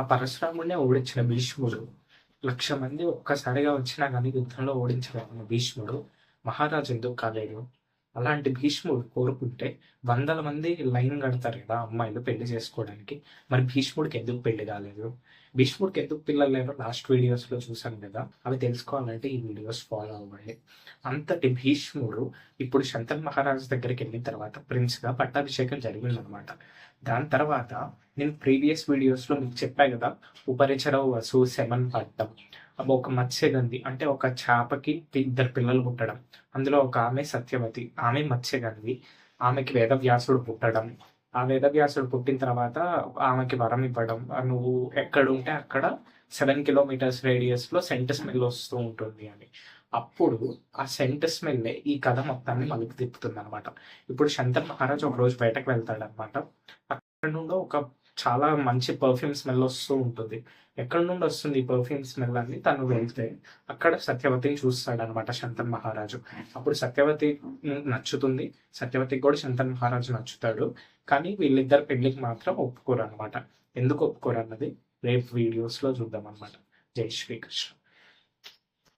పరశురాముడినే ఓడించిన భీష్ముడు 1,00,000 మంది ఒక్కసారిగా వచ్చినా గానీ యుద్ధంలో ఓడించగలిగిన భీష్ముడు మహారాజు ఎందుకు కాలేడు? అలాంటి భీష్ముడు కోరుకుంటే వందల మంది లైన్ కడతారు కదా అమ్మాయిలు పెళ్లి చేసుకోవడానికి. మరి భీష్ముడికి ఎందుకు పెళ్లి కాలేదు? భీష్ముడికి ఎందుకు పిల్లలు లేరో లాస్ట్ వీడియోస్‌లో చూసాం కదా! అవి తెలుసుకోవాలంటే ఈ వీడియోస్ ఫాలో అవ్వండి. అంతటి భీష్ముడు ఇప్పుడు శంతను మహారాజు దగ్గరికెళ్ళిన తర్వాత ప్రిన్స్‌గా పట్టాభిషేకం జరిగిందనమాట. దాని తర్వాత నేను ప్రీవియస్ వీడియోస్‌లో మీకు చెప్పా కదా! ఉపరిచరవు వసు శమన్ పట్టం. ఒక మత్స్యగంధి అంటే ఒక చేపకి ఇద్దరు పిల్లలు పుట్టడం. అందులో ఒక ఆమె సత్యవతి. ఆమె మత్స్యగంధి. ఆమెకి వేదవ్యాసుడు పుట్టడం. ఆ వేదవ్యాసుడు పుట్టిన తర్వాత ఆమెకి వరం ఇవ్వడం. నువ్వు ఎక్కడుంటే అక్కడ 7 కిలోమీటర్స్ రేడియస్‌లో సెంట్ స్మెల్ వస్తూ ఉంటుంది అని. అప్పుడు ఆ సెంట్ స్మెల్లే ఈ కథ మొత్తాన్ని మలుపు తిప్పుతుందనమాట. ఇప్పుడు శంతను మహారాజు ఒకరోజు బయటకు వెళ్తాడనమాట. అక్కడి నుండి ఒక చాలా మంచి పర్ఫ్యూమ్ స్మెల్ వస్తూ ఉంటుంది. ఎక్కడి నుండి వస్తుంది ఈ పర్ఫ్యూమ్ స్మెల్ అని తను వెళ్తే అక్కడ సత్యవతిని చూస్తాడనమాట శంతను మహారాజు. అప్పుడు సత్యవతి నచ్చుతుంది. సత్యవతికి కూడా శంతను మహారాజు నచ్చుతాడు. కానీ వీళ్ళిద్దరి పెళ్లికి మాత్రం ఒప్పుకోరనమాట. ఎందుకు ఒప్పుకోరన్నది రేపు వీడియోస్‌లో చూద్దామనమాట. జై శ్రీకృష్ణ.